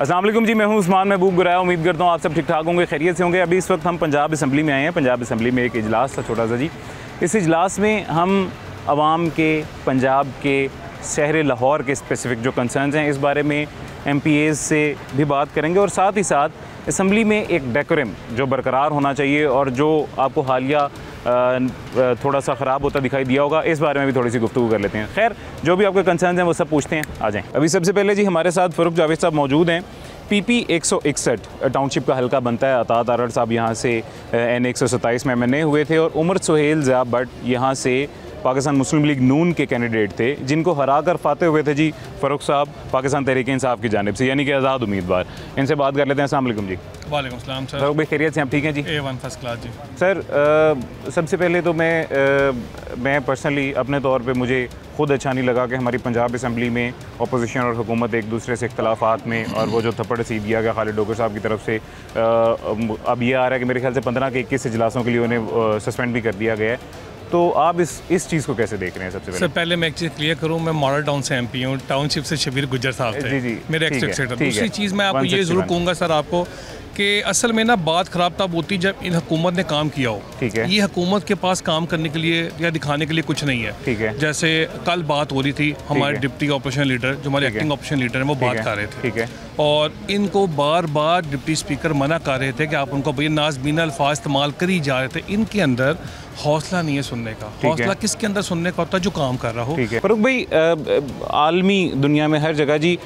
अस्सलाम वालेकुम जी, मैं हूं उस्मान महबूब गुराया। उम्मीद करता हूं आप सब ठीक ठाक होंगे, खैरियत से होंगे। अभी इस वक्त हम पंजाब असम्बली में आए हैं। पंजाब असम्बली में एक इजलास था छोटा सा जी। इस इजलास में हम आवाम के, पंजाब के, शहर लाहौर के स्पेसिफ़िक जो कंसर्न्स हैं इस बारे में MPAs से भी बात करेंगे और साथ ही साथ असम्बली में एक डेकोरम जो बरकरार होना चाहिए और जो आपको हालिया थोड़ा सा ख़राब होता दिखाई दिया होगा, इस बारे में भी थोड़ी सी गुफ्तगू कर लेते हैं। खैर, जो भी आपके कंसर्न्स हैं वो सब पूछते हैं, आ जाएँ। अभी सबसे पहले जी हमारे साथ फ़ारूक जावेद साहब मौजूद हैं। PP 161 टाउनशिप का हल्का बनता है। अतात आरड़ साहब यहाँ से N 127 में MNA हुए थे और उमर सुहेल ज़िया भट्ट यहाँ से पाकिस्तान मुस्लिम लीग नून के कैंडिडेट थे, जिनको हरा कर फाते हुए थे जी फ़ारूक साहब पाकिस्तान तहरीक-ए-इंसाफ की जानिब से, यानी कि आज़ाद उम्मीदवार। इनसे बात कर लेते हैं। अस्सलाम वालेकुम जी। वालेकुम सलाम सर। फ़ारूक भाई खैरियत से आप ठीक हैं जी? A1 फर्स्ट क्लास जी। सर सबसे पहले तो मैं पर्सनली अपने तौर पे मुझे ख़ुद अच्छा नहीं लगा कि हमारी पंजाब असम्बली में अपोजिशन और हुकूमत एक दूसरे से इख्तलाफात में, और वो जो थप्पड़ रसीद दिया गया खालिद डोगर साहब की तरफ से, अब ये आ रहा है कि मेरे ख्याल से 15 के 21 इजलासों के लिए उन्हें सस्पेंड भी कर दिया गया है। तो आप इस चीज़ को कैसे देख रहे हैं? सबसे पहले मैं एक चीज़ क्लियर करूँ, मैं मॉडल टाउन से MP हूँ। टाउनशिप से शबीर गुज्जर साहब थे जी, मेरे एक्स-सेक्रेटरी। दूसरी चीज़ मैं आपको ये ज़रूर कहूँगा सर आपको कि असल में ना बात ख़राब तब होती जब इन हुकूमत ने काम किया हो। ठीक है। ये हुकूमत के पास काम करने के लिए या दिखाने के लिए कुछ नहीं है। ठीक है। जैसे कल बात हो रही थी, हमारे डिप्टी ऑपोजिशन लीडर जो हमारे एक्टिंग ऑपोजिशन लीडर हैं वो बात कर रहे थे। ठीक है। और इनको बार बार डिप्टी स्पीकर मना कर रहे थे कि आप उनको भैया नाज़मीना अल्फाज इस्तेमाल कर ही जा रहे थे। इनके अंदर हौसला नहीं है सुनने का। हौसला किसके अंदर सुनने का होता है? जो काम कर रहा हो। फ़ारूक भाई, आलमी दुनिया में हर जगह जी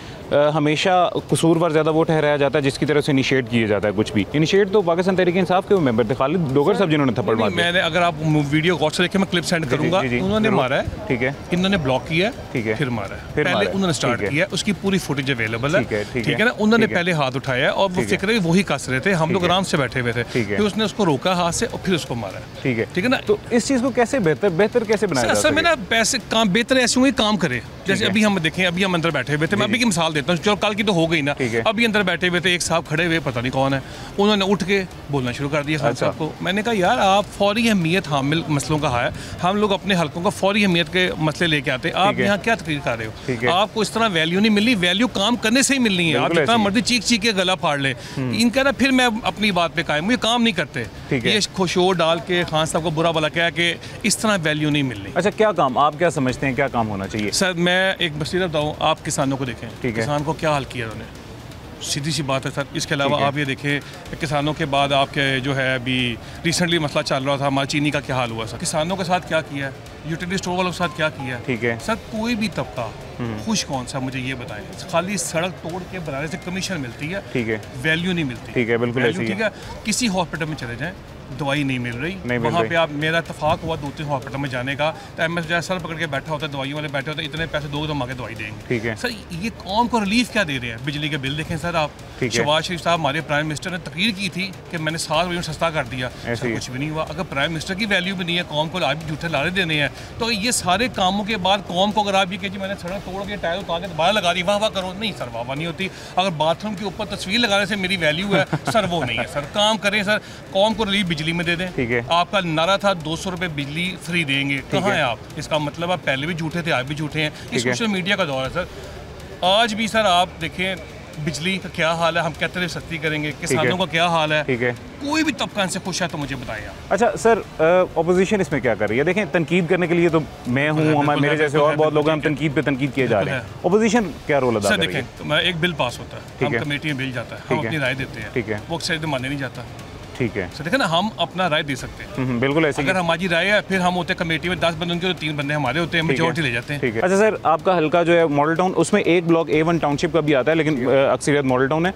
हमेशा कसूरवार ज़्यादा वो ठहराया जाता है जिसकी तरफ से इनिशिएट किया जाता है कुछ भी। इनिशिएट तो पाकिस्तान तहरीक-ए-इंसाफ के वो मेंबर थे, खालिद डोगर साहब, जिन्होंने थप्पड़ मारा। मैंने, अगर आप वीडियो गौर से देखें, मैं क्लिप सेंड करूंगा। उन्होंने मारा है, ठीक है, इन्होंने ब्लॉक किया, ठीक है, फिर मारा है, पहले उन्होंने स्टार्ट किया, उसकी पूरी फुटेज अवेलेबल है, ठीक है ना। उन्होंने पहले हाथ उठाया और वो फिक्र वही कस रहे थे, हम लोग आराम से बैठे हुए थे, फिर उसने उसको रोका हाथ से और फिर उसको मारा। ठीक है ना। तो इस चीज़ को कैसे बेहतर कैसे बनाया? असल में ना पैसे काम बेहतर ऐसे हुए काम करे। जैसे अभी हम देखें, अभी हम अंदर बैठे हुए थे, मैं अभी की मिसाल देता हूँ, चलो कल की तो हो गई ना। अभी अंदर बैठे हुए थे, एक साहब खड़े हुए, पता नहीं कौन है, उन्होंने उठ के बोलना शुरू कर दिया खान साहब को। मैंने कहा यार आप फौरी अहमियत हामिल मसलों का है, हम लोग अपने हल्कों का फौरी अहमियत के मसले लेके आते हैं, आप यहाँ क्या तकरीर कर रहे हो? आपको इस तरह वैल्यू नहीं मिलनी, वैल्यू काम करने से ही मिलनी है। आप जितना मर्जी चीख चीख के गला फाड़ ले, इनका ना फिर मैं अपनी बात पे कायम, मुझे काम नहीं करते, ये खुशोर डाल के खान साहब को बुरा भला क्या कि इस तरह वैल्यू नहीं मिलनी। अच्छा, क्या काम आप क्या समझते हैं, क्या काम होना चाहिए? सर मैं एक बसीरत बताऊँ, आप किसानों को देखें, किसान को क्या हाल किया उन्होंने, सीधी सी बात है सर। इसके अलावा आप ये देखें, किसानों के बाद आपके जो है अभी रिसेंटली मसला चल रहा था हमारा चीनी का, क्या हाल हुआ सर? किसानों के साथ क्या किया है, यूटिलिटी स्टोर वालों के साथ क्या किया? ठीक है सर, कोई भी तबका खुश कौन सा, मुझे ये बताएं। खाली सड़क तोड़ के बनाने से कमीशन मिलती है, ठीक है, वैल्यू नहीं मिलती। ठीक है, बिल्कुल ऐसी है। ठीक है, किसी हॉस्पिटल में चले जाएं, दवाई नहीं मिल रही, वहाँ पे आप, मेरा इत्तेफाक हुआ 2-3 हॉस्पिटल में जाने का, तो MS जैसा सर पकड़ के बैठा होता है, दवाइयों वाले बैठे होते हैं, इतने पैसे दो तो मांगे दवाई देंगे। ठीक है सर, ये कौन को रिलीफ क्या दे रहे हैं? बिजली के बिल देखें सर आप, शहबाज शरीफ साहब हमारे प्राइम मिनिस्टर ने तकरीर की थी कि मैंने 7 यूनिट सस्ता कर दिया, सर कुछ भी नहीं हुआ। अगर प्राइम मिनिस्टर की वैल्यू भी नहीं है, कौम को आज भी झूठे लारे देने हैं, तो ये सारे कामों के बाद कौम को अगर आप ये कि मैंने सड़क तोड़ के टायर उतार के दोबारा लगा दी, वाह वाह करो, नहीं सर, वाह वाह नहीं होती। अगर बाथरूम के ऊपर तस्वीर लगाने से मेरी वैल्यू है सर, वो नहीं है सर। काम करें सर, कौम को रिलीफ बिजली में दे दें। आपका नारा था 200 रुपये बिजली फ्री देंगे, कहाँ है आप? इसका मतलब आप पहले भी झूठे थे, आज भी झूठे हैं। ये सोशल मीडिया का दौर है सर। आज भी सर आप देखें बिजली का क्या हाल है, हम कहते हैं सस्ती करेंगे, किसानों का क्या हाल है। ठीक है, कोई भी तबका इनसे खुश है तो मुझे बताएं आप। अच्छा सर, अपोजिशन इसमें क्या कर रही है? देखें, तनकीद करने के लिए तो मैं हूँ, हमारे मेरे जैसे और बहुत लोग हैं, हम तनकीद पे तनकीद किए जा रहे हैं। अपोजिशन क्या रोल अदा कर रही है? देखें, एक बिल पास होता है, हम कमेटी में बिल जाता है, हम अपनी राय देते हैं, ठीक है, वो अक्सर माने नहीं जाता। ठीक है, देखें ना, हम अपना राय दे सकते हैं, बिल्कुल ऐसे। अगर हमारी राय है, फिर हम होते हैं कमेटी में 10 बंदे उनके, तो 3 बंदे हमारे होते हैं, मेजॉरिटी ले जाते हैं। ठीक है। अच्छा सर, आपका हल्का जो है मॉडल टाउन, उसमें एक ब्लॉक A1 टाउनशिप का भी आता है, लेकिन अक्सरियत मॉडल टाउन है।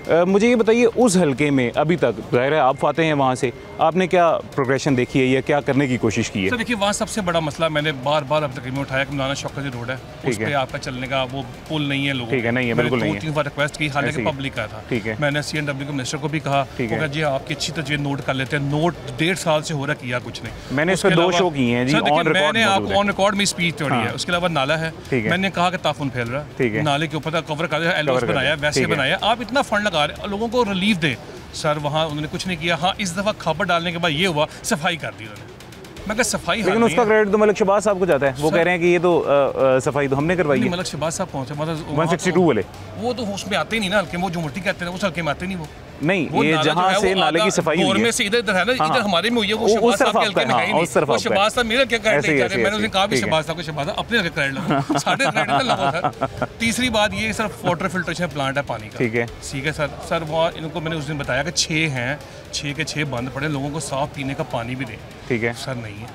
मुझे ये बताइए, उस हल्के में अभी तक ज़ाहिर है आप फाते हैं, वहाँ से आपने क्या प्रोग्रेशन देखी है या क्या करने की कोशिश की है? सर देखिए, वहाँ सबसे बड़ा मसला मैंने बार बार अब तक में उठाया कि मौलाना शौकत रोड है, उस पर आपका चलने का वो पुल नहीं है लोगों। ठीक है, नहीं है, बिल्कुल नहीं है। 2-3 बार रिक्वेस्ट की, हालांकि पब्लिक का था। ठीक है, मैंने CNW के मिनिस्टर को भी कहा, जी आपकी अच्छी तस्वीर नोट कर लेते हैं, नोट 1.5 साल से हो रहा, किया कुछ नहीं। मैंने इस पर 2 शो किए हैं जी, मैंने आपको ऑन रिकॉर्ड में स्पीच छोड़ी है। उसके अलावा नाला है, मैंने कहा कि ताफुन फैल रहा है, नाले के ऊपर कवर कर एलओस बनाया, वैसे बनाया, आप इतना फंड लगा रहे लोगों को रिलीफ दे। सर वहाँ उन्होंने कुछ नहीं किया। हाँ, इस दफ़ा खबर डालने के बाद ये हुआ, सफाई कर दी उन्होंने। मैं सफाई, लेकिन उसका क्रेडिट तो मलिक शहबाज साहब को जाता है। वो कह रहे हैं कि ये तो सफाई तो हमने करवाई है। मलिक शहबाज साहब कौन से, मतलब 162 वाले, वो तो उसमें आते ही नहीं ना हल्के, वो जो मट्टी कहते हैं उस हल्के में आते नहीं। वो नहीं, ये जहाँ से नाले की सफाई हुई है, से इधर है ना, इधर हमारे में हुई है, वो शहबाज साहब के हल्के में है ही नहीं। वो शहबाज साहब मेरा क्या क्रेडिट ले जा रहे हैं, मैंने उसे कहा भी शहबाज साहब को, शहबाज साहब अपने क्रेडिट लो, साढ़े क्रेडिट ना लगो सर। तीसरी बात ये सर, वाटर फिल्ट्रेशन प्लांट है पानी का, ठीक है सर। वो इनको मैंने उस दिन बताया कि 6 हैं, 6 के 6 बंद पड़े, लोगों को साफ पीने का पानी भी दें, ठीक है सर। नहीं है,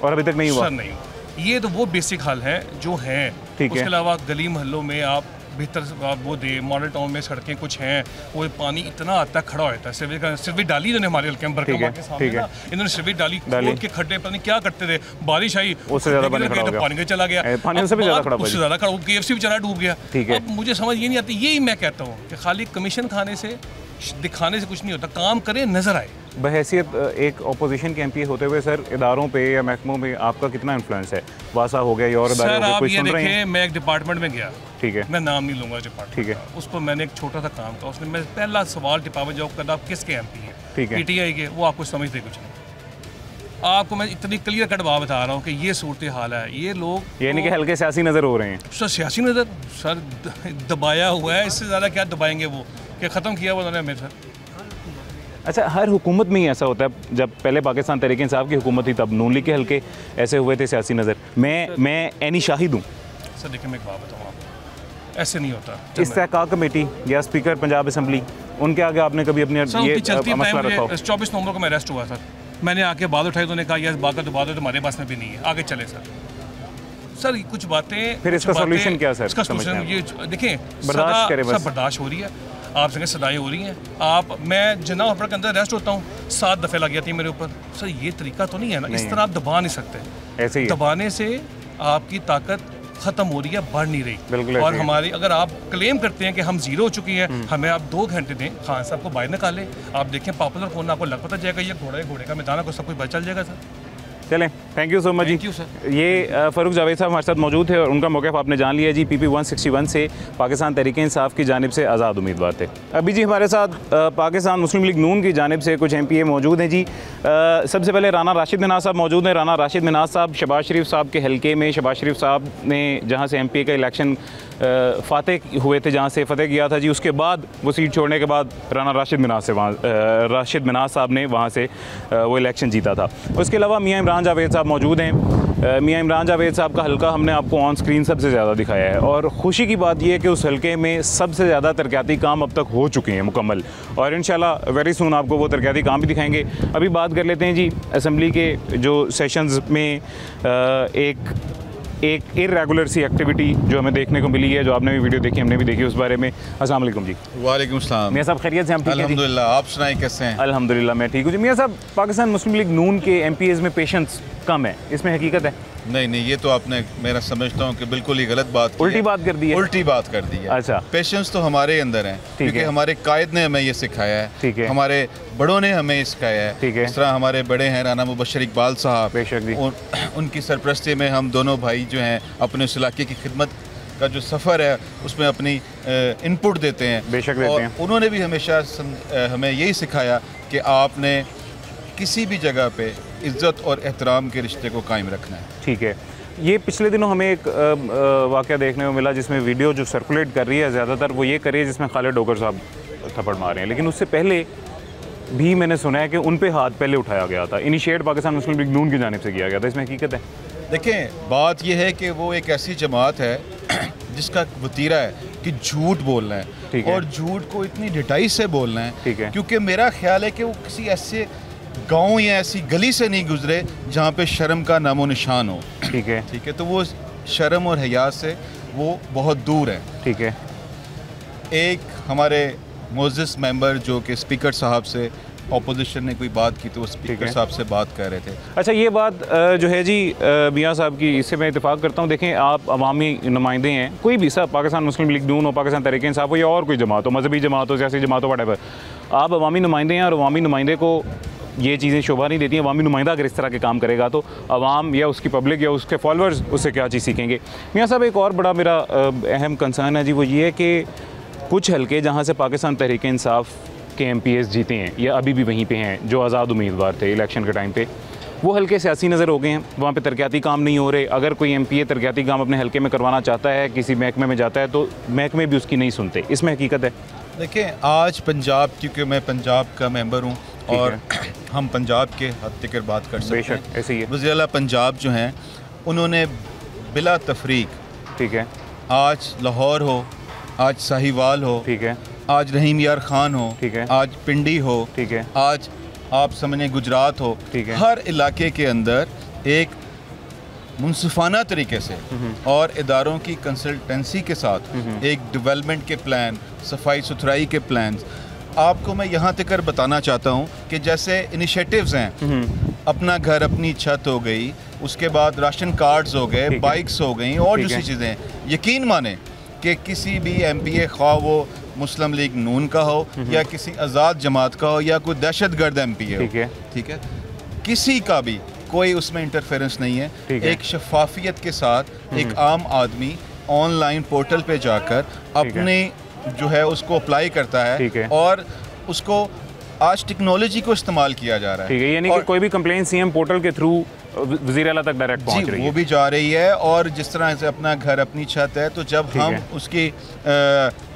और अभी तक नहीं हुआ सर, नहीं। ये तो वो बेसिक हल है जो है, उसके अलावा गली मोहल्लों में आप बेहतर आप वो दे, मॉडल टाउन में सड़कें कुछ हैं, वो पानी इतना आता खड़ा होता है, सिर्फ डाली इन्होंने हमारे हल्के में बरकमा के सामने ना, इन्होंने सिर्फ डाली खोद के खड्डे पता नहीं क्या करते थे, बारिश आई उससे ज़्यादा पानी का चला गया, पानी उससे ज़्यादा खड़ा, KFC बेचारा डूब गया। अब मुझे समझ ये नहीं आती, यही मैं कहता हूँ कि खाली कमीशन खाने से, दिखाने से कुछ नहीं होता, काम करें, नजर आए। बहैसियत एक अपोजिशन के MP होते हुए सर, इदारों पे या महकमों में आपका कितना इन्फ्लुएंस है? वासा हो गया या और इदारे हो गए, कोई सुन रहे हैं? मैं एक डिपार्टमेंट में गया, ठीक है, मैं नाम नहीं लूंगा डिपार्टमेंट, ठीक है, उस पर मैंने एक छोटा सा काम किया, उसने मैं पहला सवाल डिपार्टमेंट जॉब करता, आप किसके MP हैं? ठीक है, PTI के, वो आपको समझते कुछ नहीं। आपको मैं इतनी क्लियर कट बात बता रहा हूँ कि ये सूरत हाल है, ये लोग यानी कि हल्के सियासी नज़र हो रहे हैं सर, सियासी नज़र सर दबाया हुआ है, इससे ज़्यादा क्या दबाएंगे वो, कि ख़त्म किया उन्होंने हमें सर। अच्छा, हर हुकूमत में ही ऐसा होता है, जब पहले पाकिस्तान तहरीक इंसाफ की हुकूमत थी तब नून लीग के हल्के ऐसे हुए थे सियासी नज़र। मैं एनी शाहिद हूँ सर। देखिए मैं एक बात बताऊँ आपको, ऐसे नहीं होता। इस्तेहकाक कमेटी या स्पीकर पंजाब असम्बली, उनके आगे आपने कभी अपने ये मसला रखा? 24 नवंबर को मैं अरेस्ट हुआ सर, मैंने आके बात उठाई तो उन्होंने कहा यह बात तो हमारे पास में भी नहीं है, आगे चले सर कुछ बातें। फिर इसका सॉल्यूशन क्या सर? इसका सॉल्यूशन ये देखिए, बर्दाश्त हो रही है, आप संगे सदाएँ हो रही हैं, आप मैं जिन्ना ऑफर के अंदर अरेस्ट होता हूँ, 7 दफ़े लग जाती है मेरे ऊपर सर। ये तरीका तो नहीं है ना, इस तरह आप दबा नहीं सकते, ऐसे ही दबाने से आपकी ताकत ख़त्म हो रही है, बढ़ नहीं रही। और हमारी अगर आप क्लेम करते हैं कि हम जीरो हो चुकी हैं, हमें आप 2 घंटे दें, खान साहब को बाहर निकालें, आप देखें पॉपुलर कौन, आपको लग पता जाएगा ये घोड़े का मैदान, आपको सब कुछ पता चल जाएगा सर। चलें, थैंक यू सो मच जी। ये फ़ारूक जावेद साहब हमारे साथ मौजूद थे और उनका मौक़िफ़ आपने जान लिया जी। PP 161 से पाकिस्तान तहरीक इंसाफ की जानिब से आज़ाद उम्मीदवार थे। अभी जी हमारे साथ पाकिस्तान मुस्लिम लीग नून की जानिब से कुछ MPA मौजूद हैं जी। सबसे पहले राना राशिद मिनाज साहब मौजूद हैं। राना राशिद मिनाज साहब शहबाज शरीफ साहब के हल्के में, शहबाज शरीफ साहब ने जहाँ से MPA का इलेक्शन फ़ातेह हुए थे, जहाँ से फ़तेह किया था जी, उसके बाद वो सीट छोड़ने के बाद राना राशिद मिनाज साहब ने वहाँ से वो इलेक्शन जीता था। उसके अलावा मियाँ इमरान जावेद साहब मौजूद हैं। मियाँ इमरान जावेद साहब का हल्का हमने आपको ऑन स्क्रीन सबसे ज़्यादा दिखाया है और खुशी की बात यह है कि उस हल्के में सबसे ज़्यादा तरक्याती काम अब तक हो चुके हैं मुकम्मल, और इंशाल्लाह वेरी सून आपको वो तरक्याती काम भी दिखाएंगे। अभी बात कर लेते हैं जी असम्बली के जो सेशंस में एक इर्रेगुलर सी एक्टिविटी जो हमें देखने को मिली है, जो आपने भी वीडियो देखी, हमने भी देखी, उस बारे में। अस्सलाम वालेकुम जी। वालेकुम सलाम। मियाँ साहब खैरियत से? हम ठीक हैं अल्हम्दुलिल्लाह, आप सुनाएं कैसे हैं? अल्हम्दुलिल्लाह मैं ठीक हूँ जी। मियाँ साहब, पाकिस्तान मुस्लिम लीग नून के MPAs में पेशेंस कम है, इसमें हकीकत है? नहीं, ये तो आपने, मेरा समझता हूँ कि बिल्कुल ही गलत बात, उल्टी बात कर दी है। उल्टी बात कर दी है। अच्छा, पेशेंस तो हमारे अंदर है, क्योंकि हमारे कायद ने हमें ये सिखाया है, ठीक है, हमारे बड़ों ने हमें ये सिखाया है, ठीक है। इस तरह हमारे बड़े हैं राना मुबशर इकबाल साहब, उनकी सरपरस्ती में हम दोनों भाई जो हैं अपने उस इलाके की खिदमत का जो सफ़र है उसमें अपनी इनपुट देते हैं, बेशक देते हैं। उन्होंने भी हमेशा हमें यही सिखाया कि आपने किसी भी जगह पे इज़्ज़त और एहतराम के रिश्ते को कायम रखना है। ठीक है। ये पिछले दिनों हमें एक वाक़या देखने को मिला जिसमें वीडियो जो सर्कुलेट कर रही है ज़्यादातर वो ये कर रही है जिसमें खालिद डोगर साहब थप्पड़ मार रहे हैं, लेकिन उससे पहले भी मैंने सुना है कि उन पे हाथ पहले उठाया गया था, इनिशिएट पाकिस्तान मुस्लिम लीग नून की जानिब से किया गया था। इसमें हकीकत है? देखें, बात यह है कि वो एक ऐसी जमात है जिसका वतीरा है कि झूठ बोलना है, और झूठ को इतनी ढिठाई से बोलना है, ठीक है, क्योंकि मेरा ख्याल है कि वो किसी ऐसे गांव या ऐसी गली से नहीं गुजरे जहाँ पे शर्म का नामो निशान हो। ठीक है, ठीक है, तो वो शर्म और हया से वो बहुत दूर है। ठीक है। एक हमारे मोअज़्ज़िज़ मेंबर जो कि स्पीकर साहब से अपोजिशन ने कोई बात की तो वो स्पीकर साहब से बात कर रहे थे। अच्छा, ये बात जो है जी मियाँ साहब की, इससे मैं इत्तेफाक करता हूँ। देखें, आप अवामी नुमाइंदे हैं, कोई भी सब, पाकिस्तान मुस्लिम लीग नून हो, पाकिस्तान तहरीक इंसाफ हो या और कोई जमात हो, मजहबी जमात हो, सियासी जमात हो, व्हाटएवर, आप अवामी नुमाइंदे हैं और अवामी नुमाइंदे को ये चीज़ें शोभा नहीं देती हैं। अवामी नुमाइंदा अगर इस तरह के काम करेगा तो अवाम या उसकी पब्लिक या उसके फॉलोअर्स उससे क्या चीज़ सीखेंगे। मियाँ साहब, एक और बड़ा मेरा अहम कंसर्न है जी, वो ये है कि कुछ हल्के जहाँ से पाकिस्तान तहरीक इंसाफ के MPAs जीते हैं या अभी भी वहीं पे हैं जो आज़ाद उम्मीदवार थे इलेक्शन के टाइम पे, वो हल्के सियासी नज़र हो गए हैं, वहाँ पे तरक्याती काम नहीं हो रहे। अगर कोई MPA तरक्याती काम अपने हल्के में करवाना चाहता है, किसी महकमे में जाता है, तो महकमे भी उसकी नहीं सुनते। इसमें हकीकत है। देखिए आज पंजाब, क्योंकि मैं पंजाब का मेंबर हूँ और हम पंजाब के हद तक बात कर सकते हैं। ऐसे ही है। वज़ीर आला पंजाब जो हैं उन्होंने बिला तफरीक, ठीक है, आज लाहौर हो, आज साहिवाल हो, ठीक है, आज रहीम यार खान हो, ठीक है, आज पिंडी हो, ठीक है, आज आप समझें गुजरात हो, ठीक है, हर इलाके के अंदर एक मुनसिफाना तरीके से और इदारों की कंसल्टेंसी के साथ एक डेवलपमेंट के प्लान, सफाई सुथराई के प्लान, आपको मैं यहाँ तक बताना चाहता हूँ कि जैसे इनिशिएटिव्स हैं, अपना घर अपनी छत हो गई, उसके बाद राशन कार्ड्स हो गए, बाइक्स हो गई और दूसरी चीज़ें, यकीन माने कि किसी भी MPA ख्वाह वो मुस्लिम लीग नून का हो या किसी आज़ाद जमात का हो या कोई दहशतगर्द MPA हो, ठीक है, किसी का भी कोई उसमें इंटरफेरेंस नहीं है। एक शफाफियत के साथ एक आम आदमी ऑनलाइन पोर्टल पे जाकर अपने जो है उसको अप्लाई करता है और उसको आज टेक्नोलॉजी को इस्तेमाल किया जा रहा है। ठीक है, यानी कि कोई भी कंप्लेंट CM पोर्टल के थ्रू वज़ीर आला तक डायरेक्ट पहुंच रही है। वो भी जा रही है। और जिस तरह से अपना घर अपनी छत है, तो जब हम उसकी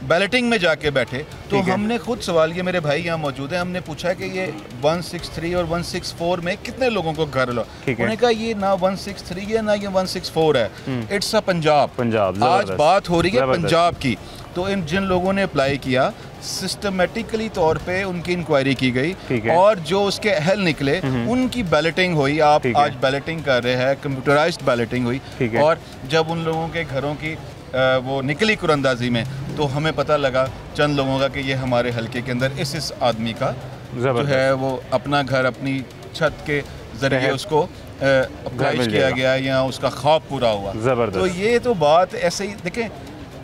बैलेटिंग में जाके बैठे तो हमने खुद सवाल, ये मेरे भाई यहाँ मौजूद है, हमने पूछा कि ये 163 और 164 में कितने लोगों को घर लो, उन्होंने कहा ये ना 163 है ना ये 164 है, इट्स अ पंजाब। आज बात हो रही है पंजाब की। तो इन जिन लोगों ने अप्लाई किया, सिस्टमेटिकली तौर पे उनकी इंक्वायरी की गई और जो उसके अहल निकले उनकी बैलेटिंग हुई। आप आज बैलेटिंग कर रहे हैं, कंप्यूटराइज्ड बैलेटिंग हुई और जब उन लोगों के घरों की वो निकली कुरंदाजी में, तो हमें पता लगा चंद लोगों का कि ये हमारे हल्के के अंदर इस आदमी का जो है वो अपना घर अपनी छत के जरिए उसको अप्लाई किया गया या उसका ख्वाब पूरा हुआ। तो ये तो बात ऐसे ही देखें,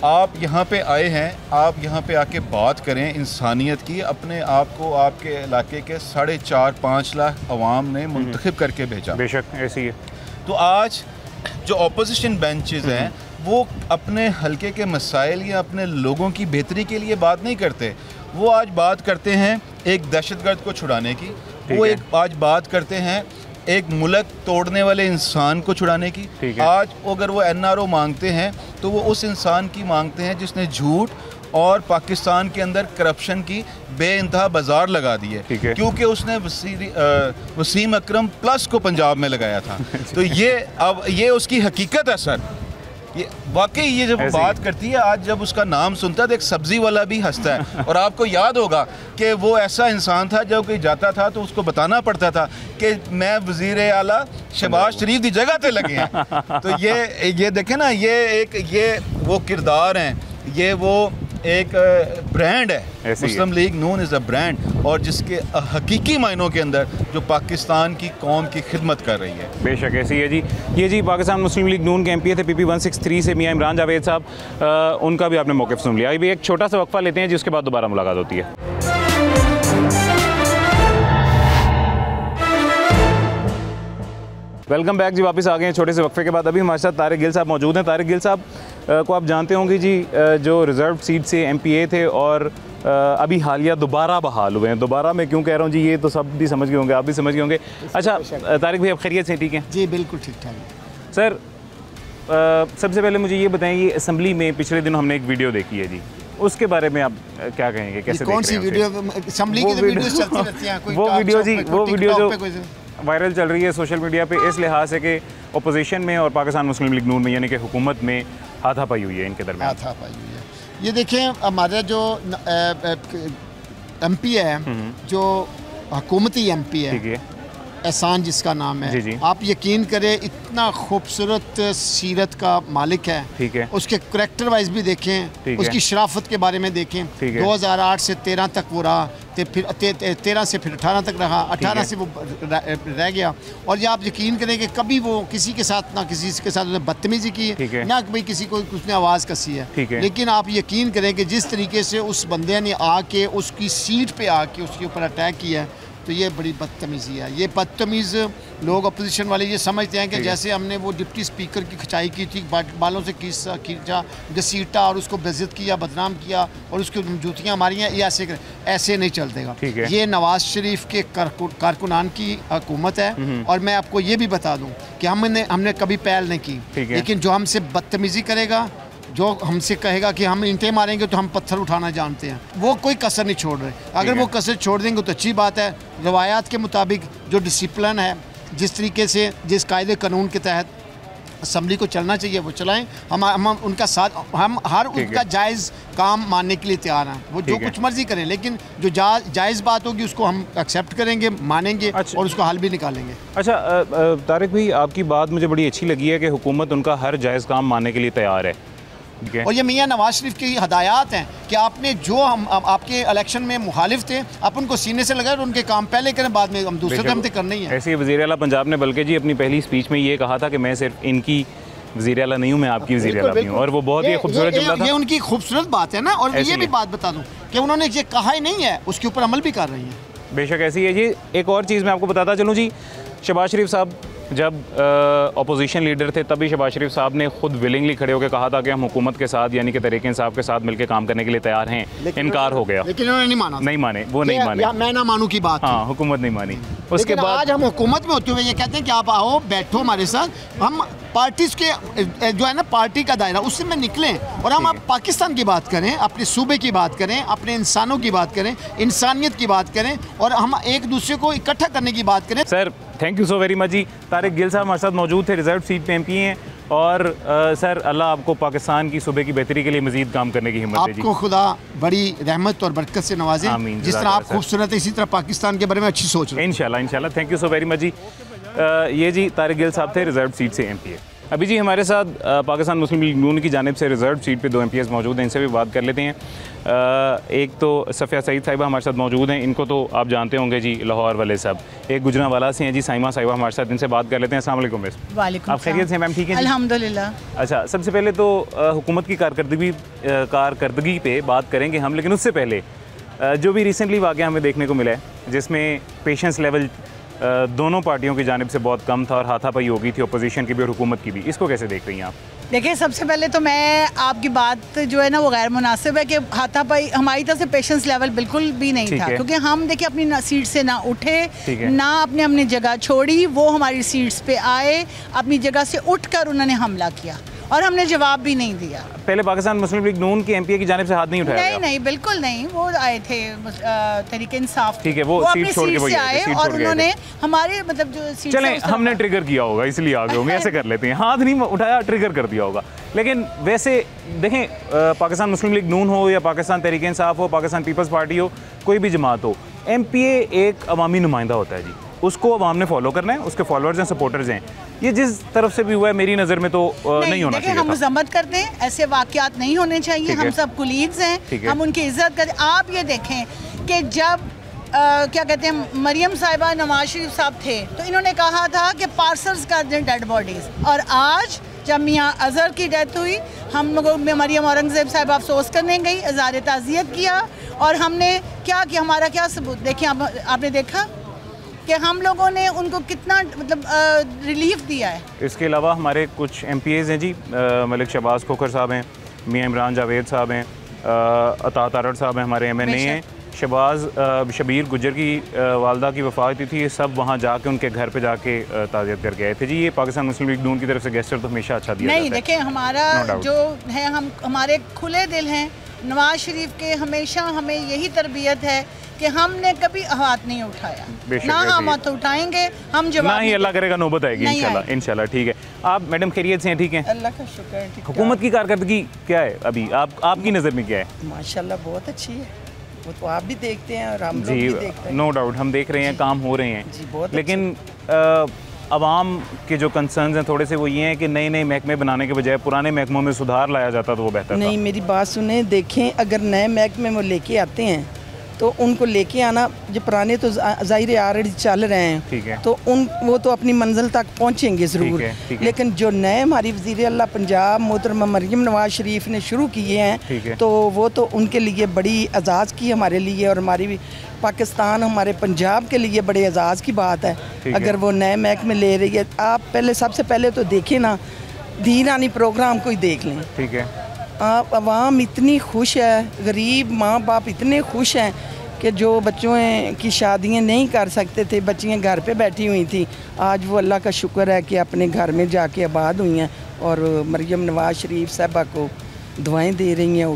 आप यहाँ पे आए हैं, आप यहाँ पे आके बात करें इंसानियत की। अपने आप को आपके इलाके के 4.5-5 लाख अवाम ने मुंतखब करके भेजा। बेशक ऐसी है। तो आज जो अपोजिशन बेंचेस हैं वो अपने हल्के के मसाइल या अपने लोगों की बेहतरी के लिए बात नहीं करते, वो आज बात करते हैं एक दहशतगर्द को छुड़ाने की, वो एक आज बात करते हैं एक मुल्क तोड़ने वाले इंसान को छुड़ाने की। आज अगर वो NRO मांगते हैं तो वो उस इंसान की मांगते हैं जिसने झूठ और पाकिस्तान के अंदर करप्शन की बेइंतहा बाजार लगा दी है, क्योंकि उसने वसीम अकरम प्लस को पंजाब में लगाया था। तो ये अब ये उसकी हकीकत है सर, ये वाकई ये जब बात करती है, आज जब उसका नाम सुनता है तो एक सब्जी वाला भी हंसता है। और आपको याद होगा कि वो ऐसा इंसान था जब कोई जाता था तो उसको बताना पड़ता था कि मैं वज़ीर आला शहबाज शरीफ की जगह पे लगे हैं। तो ये देखें ना, ये वो किरदार हैं, ये वो एक ब्रांड है। Muslim League Noon is a brand, और जिसके हकीकी मायनों के अंदर जो पाकिस्तान की कौम की खिदमत कर रही है। बेशक ऐसी है जी। ये जी पाकिस्तान मुस्लिम लीग नून के MPA थे PP 163 से मियां इमरान जावेद साहब, उनका भी आपने मौक़िफ़ सुन लिया। अभी एक छोटा सा वक्फा लेते हैं जिसके बाद दोबारा मुलाकात होती है। वेलकम बैक जी, वापस आ गए हैं छोटे से वक्फे के बाद। अभी हमारे साथ तारिक गिल साहब मौजूद हैं। तारिक गिल साहब को आप जानते होंगे जी, जो रिज़र्व सीट से MPA थे और अभी हालिया दोबारा बहाल हुए हैं। दोबारा मैं क्यों कह रहा हूँ जी, ये तो सब भी समझ गए होंगे, आप भी समझ गए होंगे। अच्छा तारिक भाई, आप खैरियत से ठीक हैं? जी बिल्कुल ठीक ठाक सर। सबसे पहले मुझे ये बताएं, ये असेंबली में पिछले दिनों हमने एक वीडियो देखी है जी, उसके बारे में आप क्या कहेंगे? कैसे कौन सी वीडियो? असेंबली की वीडियो चलती रहती हैं, वो वीडियो जी, वो वीडियो जो वायरल चल रही है सोशल मीडिया पे, इस लिहाज से कि अपोजिशन में और पाकिस्तान मुस्लिम लीग नून में यानी कि हुकूमत में हाथापाई हुई है इनके दरमियान। हाथापाई हुई है। ये देखें, हमारा जो MP है, जो हुकूमती MP है, एहसान जिसका नाम है, जी। आप यकीन करें इतना खूबसूरत सीरत का मालिक है। ठीक है। उसके करैक्टर वाइज भी देखें, उसकी शराफत के बारे में देखें। 2008 से 13 तक वो रहा, फिर 13 से फिर 18 तक रहा, 18 से वो रह गया। और ये आप यकीन करें कि कभी वो किसी के साथ ना किसी के साथ उसने बदतमीजी की है, ना भाई किसी को उसने आवाज़ कसी है। लेकिन आप यकीन करें कि जिस तरीके से उस बंदे ने आके उसकी सीट पे आके उसके ऊपर अटैक किया है, तो ये बड़ी बदतमीज़ी है। ये बदतमीज़ लोग अपोजिशन वाले ये समझते हैं कि जैसे हमने वो डिप्टी स्पीकर की खिंचाई की थी, बालों से खींचा, घसीटा और उसको बेइज्जत किया, बदनाम किया और उसकी जूतियाँ मारी हैं, ये ऐसे नहीं चलतेगा। ये नवाज शरीफ के कारकुनान की हुकूमत है। और मैं आपको ये भी बता दूँ कि हमने कभी पहल नहीं की, लेकिन जो हमसे बदतमीज़ी करेगा, जो हमसे कहेगा कि हम ईंटें मारेंगे तो हम पत्थर उठाना जानते हैं, वो कोई कसर नहीं छोड़ रहे। अगर वो कसर छोड़ देंगे तो अच्छी बात है। रवायात के मुताबिक जो डिसिप्लिन है, जिस तरीके से जिस कायदे कानून के तहत असम्बली को चलना चाहिए वो चलाएं। हम उनका साथ, हम हर उनका जायज़ काम मानने के लिए तैयार हैं। वो जो कुछ मर्जी करें, लेकिन जो जायज़ बात होगी उसको हम एक्सेप्ट करेंगे, मानेंगे और उसको हल भी निकालेंगे। अच्छा तारिक भाई, आपकी बात मुझे बड़ी अच्छी लगी है कि हुकूमत उनका हर जायज़ काम मानने के लिए तैयार है। और ये मियाँ नवाज शरीफ की हदायत हैं कि आपने जो हम आपके इलेक्शन में मुखालिफ थे, आप उनको सीने से लगाए और उनके काम पहले करें, बाद में हम दूसरे काम तो करने ही है। ऐसे ही वज़ीर आला पंजाब ने बल्कि जी अपनी पहली स्पीच में ये कहा था कि मैं सिर्फ इनकी वज़ीर आला नहीं हूँ, मैं आपकी वज़ीर आला भी हूँ। और वो बहुत ही खूबसूरत जुमला था। ये उनकी खूबसूरत बात है ना। और ये भी बात बता दूँ कि उन्होंने ये कहा ही नहीं है, उसके ऊपर अमल भी कर रही हैं। बेशक ऐसी है जी। एक और चीज़ मैं आपको बताता चलूँ जी, शहबाज शरीफ साहब जब अपोजिशन लीडर थे तभी शहबाज शरीफ साहब ने खुद विलिंगली खड़े होकर कहा था कि हम हुकूमत के साथ यानी कि तहरीक इंसाफ के साथ मिलकर काम करने के लिए तैयार हैं। इनकार हो गया, लेकिन उन्होंने नहीं माना। नहीं माने, वो नहीं माने। मैं ना मानू की बात, हाँ, हुकूमत नहीं मानी। उसके बाद आज हम हुकूमत में होते हुए ये कहते हैं कि आप आओ, बैठो हमारे साथ, हम पार्टीज के जो है ना पार्टी का दायरा उससे में निकलें और हम पाकिस्तान की बात करें, अपने सूबे की बात करें, अपने इंसानों की बात करें, इंसानियत की बात करें और हम एक दूसरे को इकट्ठा करने की बात करें। Sir thank you so very much जी। तारिक गिल साहब हमारे साथ मौजूद थे, रिजर्व सीट पे MP हैं। और सर अल्लाह आपको पाकिस्तान की सूबे की बेहतरी के लिए मज़ीद काम करने की हिम्मत दे। आपको खुदा बड़ी रहमत और बरकत से नवाजे। जिस तरह आप खूबसूरत है, इसी तरह पाकिस्तान के बारे में अच्छी सोच रहे हैं। इंशाल्लाह। Thank you so very much जी। ये जी तारिक गिल साहब थे, रिजर्व सीट से MP है। अभी जी हमारे साथ पाकिस्तान मुस्लिम लीग नून की जानिब से रिजर्व सीट पे 2 MPs मौजूद हैं, इनसे भी बात कर लेते हैं। एक तो सफ़िया सईद साहिबा हमारे साथ मौजूद हैं, इनको तो आप जानते होंगे जी, लाहौर वाले सब। एक गुजरांवाला से हैं जी साइमा साहिबा हमारे साथ, इनसे बात कर लेते हैं। अस्सलाम वालेकुम। वालेकुम। आप खैरियत से मैम? ठीक है अल्हम्दुलिल्लाह। अच्छा, सबसे पहले तो हुकूमत की कारकर्दगी पे बात करेंगे हम, लेकिन उससे पहले जो भी रिसेंटली वाक़या हमें देखने को मिला है जिसमें पेशेंस लेवल दोनों पार्टियों की जानिब से बहुत कम था और हाथापाई हो गई थी अपोजिशन की भी और हुकूमत की भी, इसको कैसे देख रही हैं आप? देखिए, सबसे पहले तो मैं आपकी बात जो है ना वो गैर मुनासिब है कि हाथापाई, हमारी तरफ से पेशेंस लेवल बिल्कुल भी नहीं था, क्योंकि हम देखिए अपनी सीट से ना उठे, ना अपनी जगह छोड़ी, वो हमारी सीट्स पे आए, अपनी जगह से उठकर उन्होंने हमला किया और हमने जवाब भी नहीं दिया। पहले पाकिस्तान मुस्लिम लीग नून के MPA की जानिब से हाथ नहीं उठाया? नहीं, बिल्कुल नहीं। वो आए थे तहरीक इंसाफ, ठीक है, वो सीट छोड़ के आए और उन्होंने हमारे मतलब जो सीट, चलें हमने ट्रिगर किया होगा इसलिए आ गए होंगे, ऐसे कर लेते हैं, हाथ नहीं उठाया, ट्रिगर कर दिया होगा। लेकिन वैसे देखें, पाकिस्तान मुस्लिम लीग नून हो या पाकिस्तान तहरीक इंसाफ हो, पाकिस्तान पीपल्स पार्टी हो, कोई भी जमात हो, MPA एक अवामी नुमाइंदा होता है जी, उसको अवाम ने फॉलो करना है, उसके फॉलोअर्स हैं, सपोर्टर्स हैं। ये जिस तरफ से भी हुआ है मेरी नज़र में तो नहीं होना चाहिए। हम मजम्मत करते हैं, ऐसे वाक़यात नहीं होने चाहिए। हम सब कुलीग्स हैं, हम उनकी इज्जत करें। आप ये देखें कि जब क्या कहते हैं मरियम साहिबा नवाज शरीफ साहब थे तो इन्होंने कहा था कि पार्सल्स कर दें डेड बॉडीज़, और आज जब मियाँ अजहर की डेथ हुई, हम लोगों में मरियम औरंगज़ेब साहब अफसोस करने गई, इज़हार ताज़ियत किया और हमने क्या किया, हमारा क्या सबूत देखें। आपने देखा कि हम लोगों ने उनको कितना मतलब रिलीफ दिया है। इसके अलावा हमारे कुछ MPAs हैं जी, मलिक शहबाज खोखर साहब हैं, मियाँ इमरान जावेद साहब हैं, अता तारड़ साहब हैं, हमारे MNA हैं, शबीर गुज्जर की वालदा की वफ़ात हुई थी, ये सब वहाँ जाके उनके घर पे जाके ताज़ियत करके आए थे जी। ये पाकिस्तान मुस्लिम लीग नून की तरफ से गेस्टर तो हमेशा अच्छा दिया नहीं, देखिए हमारा जो है, हम हमारे खुले दिल हैं। नवाज शरीफ के हमेशा हमें यही तरबियत है कि हमने कभी हाथ नहीं उठाया, ना हम हाथ उठाएंगे, हम जवाब ना ही अल्लाह करेगा नौबत आएगी इंशाल्लाह। ठीक है, आप मैडम खैरियत से हैं? ठीक है, अल्लाह का शुक्र है। हुकूमत की कारकर्दगी क्या है अभी आपकी नज़र में क्या है? माशाल्लाह बहुत अच्छी है, वो तो आप भी देखते हैं और हम लोग भी देखते हैं। नो डाउट हम देख रहे हैं, काम हो रहे हैं जी, बहुत। लेकिन आवाम के जो कंसर्न्स हैं थोड़े से वो ये हैं कि नए नए महकमे बनाने के बजाय पुराने महकमों में सुधार लाया जाता तो वो बेहतर नहीं, मेरी बात सुने, देखें अगर नए महकमे वो लेके आते हैं तो उनको लेके आना, जो पुराने तो ज़ाहिर ऑलरेडी चल रहे हैं, ठीक है, तो वो तो अपनी मंजिल तक पहुँचेंगे ज़रूर, लेकिन जो नए हमारी वज़ीर अल्लाह पंजाब मोहतरमा मरियम नवाज शरीफ ने शुरू किए हैं, तो वो तो उनके लिए बड़ी एजाज़ की हमारे लिए, और हमारी भी पाकिस्तान हमारे पंजाब के लिए बड़े एजाज़ की बात है अगर वो नए महकमे ले रही है। आप पहले सबसे पहले तो देखें ना, धी रानी प्रोग्राम को ही देख लें, ठीक है, आप आवाम इतनी खुश है, गरीब माँ बाप इतने खुश हैं कि जो बच्चों की शादियां नहीं कर सकते थे, बच्चियां घर पे बैठी हुई थी, आज वो अल्लाह का शुक्र है कि अपने घर में जाके आबाद हुई हैं और मरियम नवाज शरीफ साहबा को दुआएं दे रही हैं,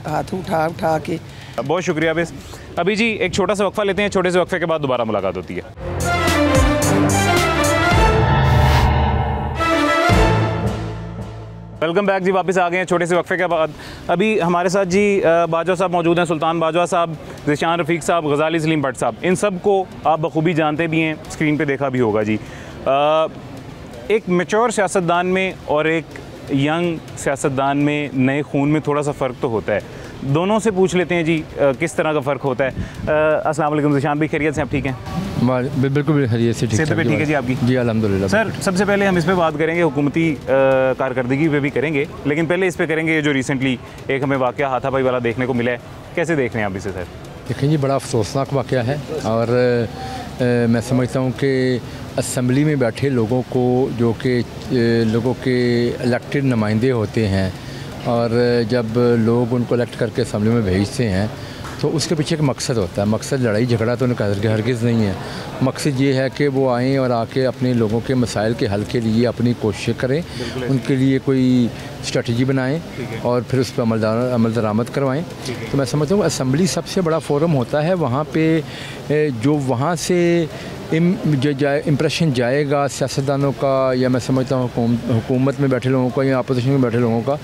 हाथ उठा के। बहुत शुक्रिया बेस। अभी जी एक छोटा सा वक्फा लेते हैं, छोटे से वक्फे के बाद दोबारा मुलाकात होती है। वेलकम बैक जी, वापस आ गए हैं छोटे से वक्फे के बाद। अभी हमारे साथ जी बाजवा साहब मौजूद हैं, सुल्तान बाजवा साहब, ज़ीशान रफ़ीक साहब, गज़ाली सलीम भट्ट साहब। इन सब को आप बखूबी जानते भी हैं, स्क्रीन पे देखा भी होगा जी। एक मैच्योर सियासतदान में और एक यंग सियासतदान में नए खून में थोड़ा सा फ़र्क तो होता है। दोनों से पूछ लेते हैं जी किस तरह का फ़र्क होता है। अस्सलाम वालेकुम ज़ीशान भाई, खैरियत से आप ठीक हैं? बिल्कुल खैरियत से ठीक है जी आपकी? जी अल्हम्दुलिल्लाह। सर सबसे पहले हम इस पे बात करेंगे, हुकूमती कारकर्दगी पे भी करेंगे, लेकिन पहले इस पे करेंगे जो रिसेंटली एक हमें वाक़या हाथापाई वाला देखने को मिला है, कैसे देख रहे हैं आप इसे सर? देखें जी, बड़ा अफसोसनाक वाक़या है और मैं समझता हूँ कि असम्बली में बैठे लोगों को, जो कि लोगों के इलेक्टेड नुमाइंदे होते हैं, और जब लोग उनको इलेक्ट करके असम्बली में भेजते हैं तो उसके पीछे एक मकसद होता है। मकसद लड़ाई झगड़ा तो उनका हरगिज़ नहीं है। मकसद ये है कि वो आएँ और आके अपने लोगों के मसाइल के हल के लिए अपनी कोशिश करें, उनके लिए कोई स्ट्रेटजी बनाएं और फिर उस पर अमल दरामद करवाएं। तो मैं समझता हूँ असम्बली सबसे बड़ा फोरम होता है, वहाँ पे जो वहाँ से इम्प्रेशन जाएगा सियासतदानों का, या मैं समझता हूँ हुकूमत में बैठे लोगों का या अपोजिशन में बैठे लोगों का,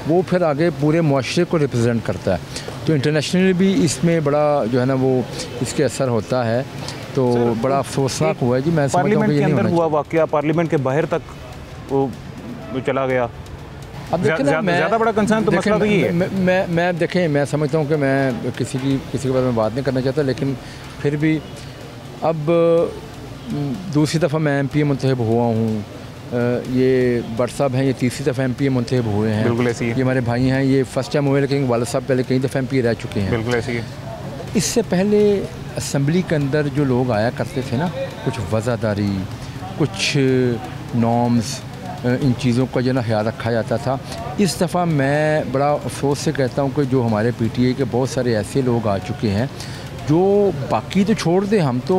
वो फिर आगे पूरे मुआशरे को रिप्रेजेंट करता है। तो इंटरनेशनली भी इसमें बड़ा जो है ना वो इसके असर होता है। तो बड़ा अफसोसनाक हुआ है जी। मैं समझता हूँ कि ये नहीं होना हुआ वाक़या पार्लियामेंट के बाहर तक वो चला गया। अब देखिए ना, ज़्यादा बड़ा कंसर्न तो मसला तो ये है। मैं देखें, मैं समझता हूँ कि मैं किसी के बारे में बात नहीं करना चाहता, लेकिन फिर भी अब दूसरी दफ़ा मैं MP मुंतखब हुआ हूँ। ये भट्ट साहब हैं, ये तीसरी दफ़ा MP मुंतखब हुए हैं। बिल्कुल ऐसी है। ये हमारे भाई हैं, ये फर्स्ट टाइम हुए, लेकिन वालिद साहब पहले कई दफ़ा MP रह चुके हैं। बिल्कुल ऐसी है। इससे पहले असम्बली के अंदर जो लोग आया करते थे ना, कुछ वज़ादारी, कुछ नॉर्म्स, इन चीज़ों का जो ना ख्याल रखा जाता था। इस दफ़ा मैं बड़ा अफसोस से कहता हूँ कि जो हमारे PTI के बहुत सारे ऐसे लोग आ चुके हैं जो बाकी तो छोड़ दे, हम तो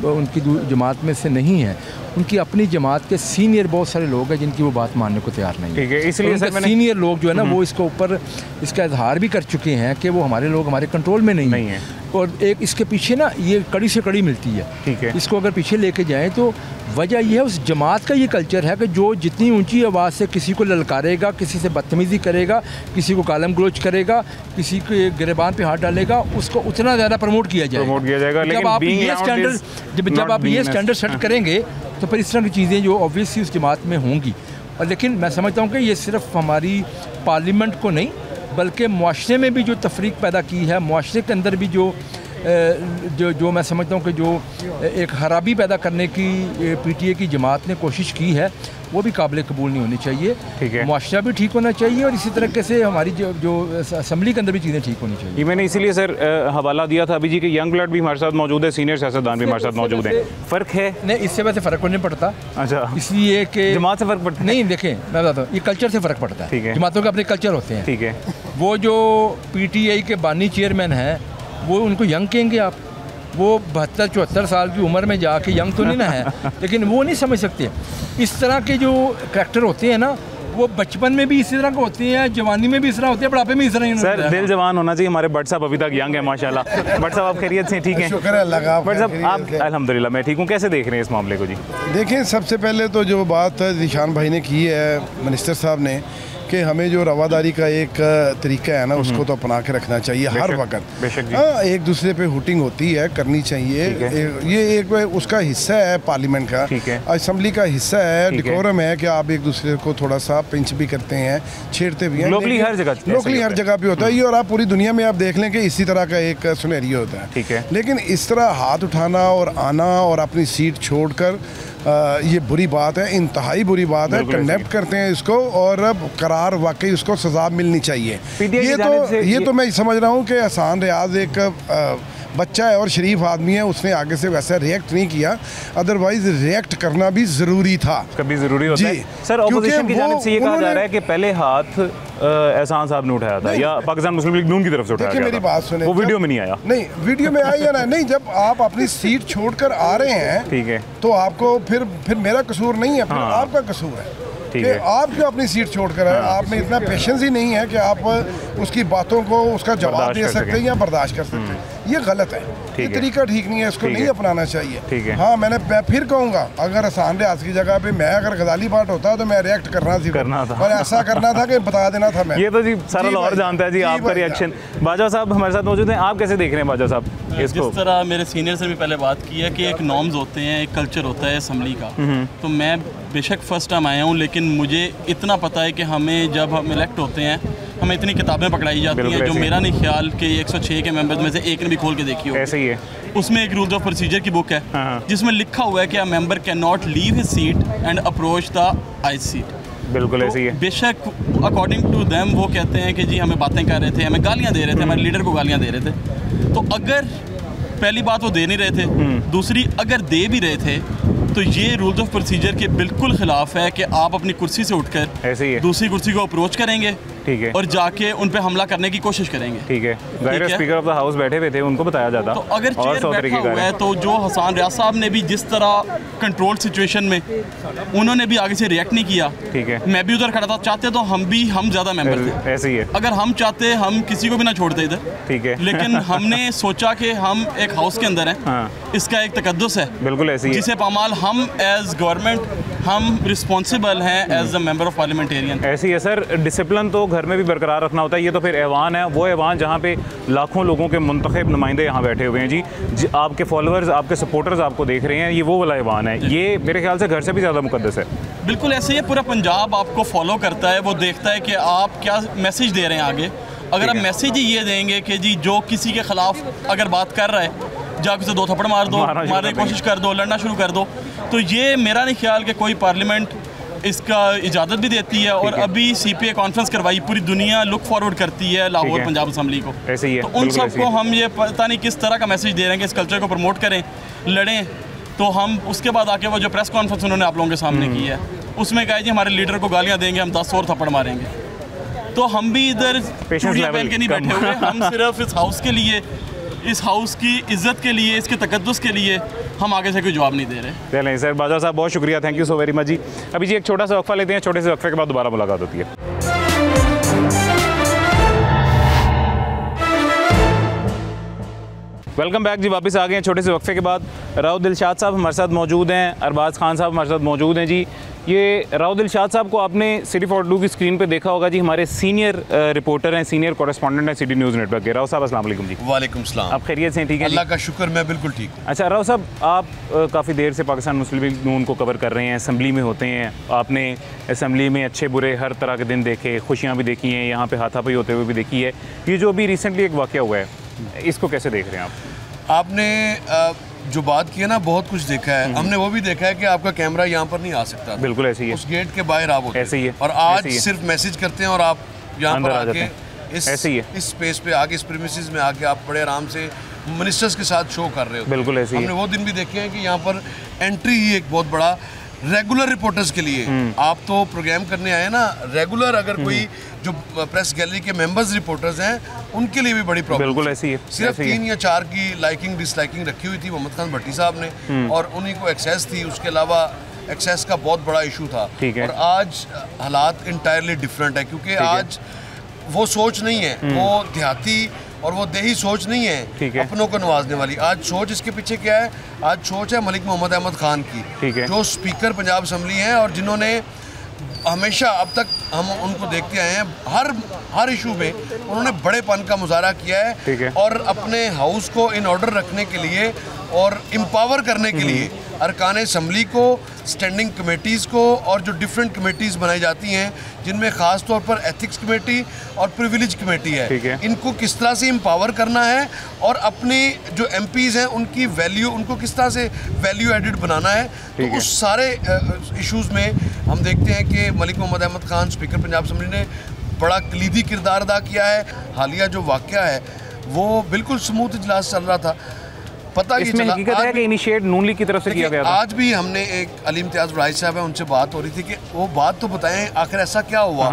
उनकी जमात में से नहीं हैं, उनकी अपनी जमात के सीनियर बहुत सारे लोग हैं जिनकी वो बात मानने को तैयार नहीं। ठीक है, इसलिए सर सीनियर लोग जो है ना वो इसके ऊपर इसका इजहार भी कर चुके हैं कि वो हमारे लोग हमारे कंट्रोल में नहीं हैं। और एक इसके पीछे ना ये कड़ी से कड़ी मिलती है। ठीक है, इसको अगर पीछे लेके जाएं तो वजह यह है उस जमात का ये कल्चर है कि जो जितनी ऊंची आवाज़ से किसी को ललकारेगा, किसी से बदतमीज़ी करेगा, किसी को गालम गलोच करेगा, किसी के गिरबान पे हाथ डालेगा, उसको उतना ज़्यादा प्रमोट किया जाएगा। जब आप ये स्टैंडर्ड सेट करेंगे तो फिर इस तरह की चीज़ें जो ऑब्वियसली उस जमात में होंगी। और लेकिन मैं समझता हूँ कि ये सिर्फ हमारी पार्लियामेंट को नहीं बल्कि मुआशरे में भी जो तफरीक पैदा की है, मुआशरे के अंदर भी जो मैं समझता हूँ कि जो एक खराबी पैदा करने की PTI की जमात ने कोशिश की है, वो भी काबिल कबूल नहीं होनी चाहिए। ठीक है, मुआशरा भी ठीक होना चाहिए और इसी तरीके से हमारी जो असम्बली के अंदर भी चीज़ें ठीक होनी चाहिए। ये मैंने इसीलिए सर हवाला दिया था अभी जी कि यंग ब्लड भी हमारे साथ मौजूद है, सीनियर सियासतदान भी हमारे साथ मौजूद है। फ़र्क है? नहीं, इससे वैसे फ़र्क नहीं पड़ता। अच्छा, इसलिए कि जमात से फ़र्क पड़ता है? नहीं, देखें मैं बताता हूँ, ये कल्चर से फ़र्क पड़ता है। ठीक है, जमातों के अपने कल्चर होते हैं। ठीक है, वो जो PTI के बानी चेयरमैन हैं वो उनको यंग कहेंगे आप, वो 72-74 साल की उम्र में जाके यंग तो नहीं ना है, लेकिन वो नहीं समझ सकते। इस तरह के जो करैक्टर होते हैं ना, वो बचपन में भी इसी तरह के होते हैं, जवानी में भी इस तरह होते हैं, बुढ़ापे में इस तरह ही। सर दिल जवान होना चाहिए। हमारे भट्ट साहब अभी तक यंग है माशाल्लाह। भट्ट साहब आप खैरियत से ठीक हैं? शुक्र है अल्लाह का। भट्ट साहब आप? अल्हम्दुलिल्लाह मैं ठीक हूँ। कैसे देख रहे हैं इस मामले को जी? देखें, सबसे पहले तो जो बात ज़ीशान भाई ने की है मिनिस्टर साहब ने कि हमें जो रवादारी का एक तरीका है ना उसको तो अपना के रखना चाहिए हर वक्त। हाँ, एक दूसरे पे हुटिंग होती है, करनी चाहिए, ये एक उसका हिस्सा है पार्लियामेंट का, असेंबली का हिस्सा है, डिकोरम है कि आप एक दूसरे को थोड़ा सा पिंच भी करते हैं, छेड़ते भी हैं। लोकली हर जगह पे होता है ये, और आप पूरी दुनिया में आप देख लें कि इसी तरह का एक सिनेरियो होता है। ठीक है, लेकिन इस तरह हाथ उठाना और आना और अपनी सीट छोड़कर ये बुरी बात है, इंतहाई बुरी बात है। कंडेप्ट करते हैं इसको, और अब करार वाकई उसको सज़ा मिलनी चाहिए। ये तो मैं समझ रहा हूँ कि एहसान रियाज एक बच्चा है और शरीफ आदमी है, उसने आगे से वैसा रिएक्ट नहीं किया, अदरवाइज रिएक्ट करना भी ज़रूरी था, कभी ज़रूरी होता है। सर ऑपोजिशन की जानिब से ये कहा जा रहा है कि पहले हाथ एहसान साहब ने उठाया था या पाकिस्तान मुस्लिम लीग नून की तरफ से उठाया गया। मेरी बात सुने, वो वीडियो में नहीं आया। नहीं, वीडियो में आया ना, नहीं, जब आप अपनी सीट छोड़कर आ रहे हैं, ठीक है, तो आपको फिर मेरा कसूर नहीं है, फिर आपका कसूर है कि आप क्यों अपनी सीट छोड़कर आए। आप में इतना पेशेंस ही नहीं है कि आप उसकी बातों को उसका जवाब दे सकते हैं या बर्दाश्त कर सकते हैं। ये गलत है, ये तरीका ठीक नहीं है, इसको नहीं अपनाना चाहिए। हाँ, मैं फिर कहूँगा, अगर एहसान रियाज की जगह पे मैं अगर गजाली बाट होता तो मैं रिएक्ट करना था और ऐसा करना था कि बता देना था मैं। ये तो जी सारा लाहौर जानता है जी आपका रिएक्शन। बाजवा साहब हमारे साथ मौजूद हैं, आप कैसे देख रहे हैं बाजवा साहब इसको? जिस तरह मेरे सीनियर से भी पहले बात की है कि एक नॉर्म्स होते हैं, एक कल्चर होता है असम्बली का, तो मैं बेशक फर्स्ट टाइम आया हूँ, लेकिन मुझे इतना पता है कि हमें जब हम इलेक्ट होते हैं हमें इतनी किताबें पकड़ाई जाती हैं, जो मेरा नहीं ख्याल कि 106 के मेंबर्स में से एक ने भी खोल के देखी हो। ऐसे ही है। उसमें एक रूल्स ऑफ प्रोसीजर की बुक है जिसमें लिखा हुआ है कि a member can not leave his seat and approach the I seat. बिल्कुल ऐसे ही है। बेशक अकॉर्डिंग टू देम वो कहते हैं कि जी हमें बातें कर रहे थे, हमें गालियाँ दे रहे थे, हमारे लीडर को गालियाँ दे रहे थे। तो अगर पहली बात वो दे नहीं रहे थे, दूसरी अगर दे भी रहे थे तो ये रूल्स ऑफ प्रोसीजर के बिल्कुल खिलाफ है कि आप अपनी कुर्सी से उठकर दूसरी कुर्सी को अप्रोच करेंगे, ठीक है, और जाके उन पे हमला करने की कोशिश करेंगे। ठीक है, जाहिर स्पीकर ऑफ द हाउस बैठे हुए थे, उनको बताया जाता। तो अगर चेयर बैठा हुआ है तो जो हसान रियाज साहब ने भी जिस तरह कंट्रोल सिचुएशन में उन्होंने भी आगे से रिएक्ट नहीं किया, ठीक है, मैं भी उधर खड़ा था। चाहते तो हम ज़्यादा मेंबर थे, ऐसे ही है। अगर हम चाहते हम किसी को भी ना छोड़ते इधर, ठीक है, लेकिन हमने सोचा कि हम एक हाउस के अंदर हैं, इसका एक तकद्दुस है, बिल्कुल ऐसे ही, जिसे पामाल हम एज गवर्नमेंट हम रिस्पॉन्सिबल हैं as a member of parliamentarian. ऐसे ही है सर। डिसिप्लिन तो घर में भी बरकरार रखना होता है। ये तो फिर ऐवान है, वो ऐवान जहाँ पे लाखों लोगों के मुंतखब नुमाइंदे यहाँ बैठे हुए हैं जी, आपके फॉलोअर्स, आपके सपोर्टर्स आपको देख रहे हैं, ये वो वाला ऐवान है। ये मेरे ख्याल से घर से भी ज़्यादा मुकद्दस है। बिल्कुल ऐसे ही है। पूरा पंजाब आपको फॉलो करता है, वो देखता है कि आप क्या मैसेज दे रहे हैं आगे। अगर आप मैसेज ही ये देंगे कि जी जो किसी के ख़िलाफ़ अगर बात कर रहा है जाके उसे 2 थप्पड़ मार दो, मारने की कोशिश कर दो, लड़ना शुरू कर दो, तो ये मेरा नहीं ख्याल कि कोई पार्लियामेंट इसका इजाज़त भी देती है। और अभी CPA कॉन्फ्रेंस करवाई, पूरी दुनिया लुक फॉरवर्ड करती है लाहौर पंजाब असम्बली को, ऐसे ही है। तो उन सबको हम ये पता नहीं किस तरह का मैसेज दे रहे हैं कि इस कल्चर को प्रमोट करें, लड़ें। तो हम उसके बाद आके वो जो प्रेस कॉन्फ्रेंस उन्होंने आप लोगों के सामने की है, उसमें कहा जी हमारे लीडर को गालियाँ देंगे, हम 10 और थप्पड़ मारेंगे। तो हम भी इधर चूड़ियाँ पहन के नहीं बैठे हुए, हम सिर्फ इस हाउस के लिए, इस हाउस की इज्जत के लिए, इसके तकद्दुस के लिए हम आगे से कोई जवाब नहीं दे रहे। चलें सर, बाजवा साहब बहुत शुक्रिया, thank you so very much जी। अभी जी एक छोटा सा वक्फा लेते हैं, छोटे से वक्फे के बाद दोबारा मुलाकात होती है। वेलकम बैक जी, वापस आ गए हैं छोटे से वक्फे के बाद। राव दिलशाद साहब हमारे साथ मौजूद हैं, अरबाज खान साहब हमारे साथ मौजूद हैं जी। ये राव दिलशाद साहब को आपने सिटी 42 की स्क्रीन पे देखा होगा जी, हमारे सीनियर रिपोर्टर हैं, सीनियर कॉरेस्पॉन्डेंट हैं सिटी न्यूज़ नेटवर्क के। राव साहब अस्सलाम वालेकुम जी। वालेकुम सलाम। आप खैरियत से हैं? ठीक है, अल्लाह का शुक्र, मैं बिल्कुल ठीक हूँ। अच्छा राव साहब, आप काफ़ी देर से पाकिस्तान मुस्लिम लीग नून को कवर कर रहे हैं, असम्बली में होते हैं, आपने असम्बली में अच्छे बुरे हर तरह के दिन देखे, खुशियाँ भी देखी हैं, यहाँ पर हाथापाई होते हुए भी देखी है। ये जो अभी रिसेंटली एक वाक़या हुआ है, इसको कैसे देख रहे हैं आप? आपने जो बात की है ना, बहुत कुछ देखा है। हमने वो भी देखा है कि आपका कैमरा यहाँ पर नहीं आ सकता, बिल्कुल ऐसे ही है, उस गेट के बाहर आप होते, ऐसे ही है। और आज सिर्फ मैसेज करते हैं और आप यहाँ पर आके इस स्पेस पे आके, इस प्रीमिसेस में आके आप बड़े आराम से मिनिस्टर्स के साथ शो कर रहे हो। बिल्कुल ऐसे ही हमने वो दिन भी देखे हैं कि यहाँ पर एंट्री ही एक बहुत बड़ा रेगुलर रिपोर्टर्स के लिए, आप तो प्रोग्राम करने आए ना, रेगुलर अगर कोई जो प्रेस गैलरी के मेंबर्स रिपोर्टर्स हैं उनके लिए भी बड़ी प्रॉब्लम। बिल्कुल ऐसी है। सिर्फ 3 या 4 की लाइकिंग डिसलाइकिंग रखी हुई थी मोहम्मद खान भट्टी साहब ने, और उन्हीं को एक्सेस थी, उसके अलावा एक्सेस का बहुत बड़ा इशू था। और आज हालात इंटायरली डिफरेंट है, क्योंकि आज वो सोच नहीं है, वो देहाती और वो देही सोच नहीं है अपनों को नवाजने वाली। आज सोच इसके पीछे क्या है? आज सोच है मलिक मोहम्मद अहमद खान की, जो स्पीकर पंजाब असम्बली हैं और जिन्होंने हमेशा अब तक हम उनको देखते आए हैं, हर इशू में उन्होंने बड़ेपन का मुजाहरा किया है और अपने हाउस को इन ऑर्डर रखने के लिए और एम्पावर करने के लिए अरकान असम्बली को, स्टैंडिंग कमेटीज़ को और जो डिफरेंट कमेटीज़ बनाई जाती हैं जिनमें ख़ास तौर पर एथिक्स कमेटी और प्रिविलेज कमेटी है, इनको किस तरह से एम्पावर करना है और अपने जो एमपीज़ हैं उनकी वैल्यू, उनको किस तरह से वैल्यू एडिड बनाना है। तो उस सारे इशूज़ में हम देखते हैं कि मलिक मोहम्मद अहमद ख़ान स्पीकर पंजाब असम्बली ने बड़ा कलीदी किरदार अदा किया है। हालिया जो वाक़या है वो बिल्कुल स्मूथ इजलास चल रहा था, पता ही चला। हकीकत है कि इनिशिएट नून लीग की तरफ से किया गया था। आज भी हमने एक अली इम्तियाज़ वराई साहब है, उनसे बात हो रही थी कि वो बात तो बताएं आखिर ऐसा क्या हुआ।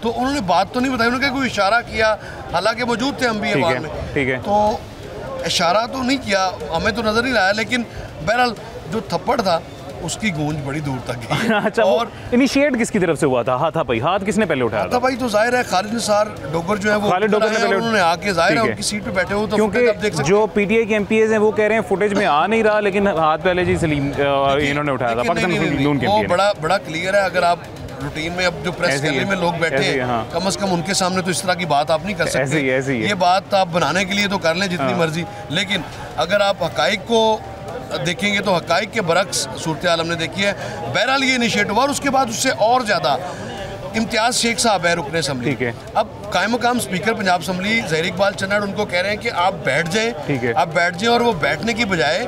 तो उन्होंने बात तो नहीं बताई, उन्होंने कोई इशारा किया, हालांकि मौजूद थे हम भी अवाम में, ठीक है, तो इशारा तो नहीं किया, हमें तो नज़र नहीं आया, लेकिन बहरहाल जो थप्पड़ था उसकी गूंज बड़ी दूर तक गई। अच्छा, और इनिशिएट किसकी तरफ से हुआ था? हाथापाई, हाथ किसने पहले उठाया था? हाथापाई तो जाहिर है खालिद निसार डोगर जो है वो खालिद डोगर ने पहले उन्होंने आके जाहिर है उनकी सीट पे बैठे हो, तो क्योंकि जो पीटीआई के एमपीएस हैं वो कह रहे हैं फुटेज में आ नहीं रहा, लेकिन हाथ पहले जी सलीम इन्होंने उठाया था। वो बड़ा क्लियर है। अगर आप रूटीन में अब जो प्रेस गैलरी में लोग बैठे हैं, कम से कम उनके सामने तो इस तरह की बात आप नहीं कर सकते। ये बात आप बनाने के लिए तो कर लें जितनी मर्जी, लेकिन अगर आप हकाइक को देखेंगे तो हकाइक के बरक्स सूरत हाल हमने देखी है। बहरहाल ये इनिशिएटिव और उसके बाद उससे और ज़्यादा इम्तियाज़ शेख साहब है रुकने असम्बली, अब कायम मकाम स्पीकर पंजाब असम्बली ज़हीर इकबाल चन्नाड़ उनको कह रहे हैं कि आप बैठ जाएं, आप बैठ जाएं, और वो बैठने की बजाय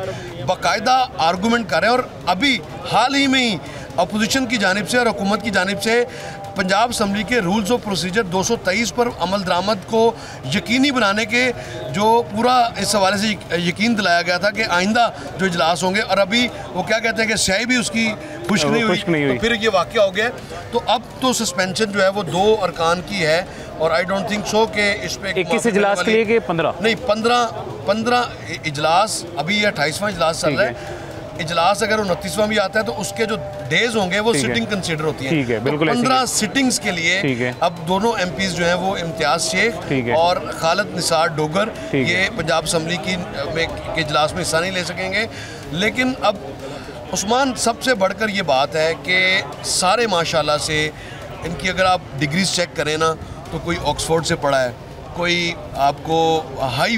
बाकायदा आर्गूमेंट कर रहे हैं। और अभी हाल ही में ही अपोजिशन की जानिब से और हुकूमत की जानिब से पंजाब असम्बली के रूल्स ऑफ प्रोसीजर 223 पर अमल दरामद को यकीनी बनाने के जो पूरा इस हवाले से यकीन दिलाया गया था कि आइंदा जो इजलास होंगे, और अभी वो क्या कहते हैं कि स्याही भी उसकी खुश्क नहीं हुई, तो फिर ये वाक़या हो गया। तो अब तो सस्पेंशन जो है वो 2 अरकान की है, और आई डोंट थिंक सो कि इस पे 21 इजलास के लिए कि 15 नहीं 15 इजलास, अभी ये 28वां इजलास चल रहा है। इजलास अगर 29वां भी आता है तो उसके जो डेज होंगे वो सिटिंग कंसीडर होती है। ठीक है, बिल्कुल 15 सिटिंग्स के लिए अब दोनों एमपीज जो हैं वो इम्तियाज़ शेख और खालिद निसार डोगर ये पंजाब असम्बली के इजलास में हिस्सा नहीं ले सकेंगे। लेकिन अब उस्मान सबसे बढ़कर ये बात है कि सारे माशाल्लाह से इनकी अगर आप डिग्रीज चेक करें ना, तो कोई ऑक्सफोर्ड से पढ़ा है, कोई आपको हाई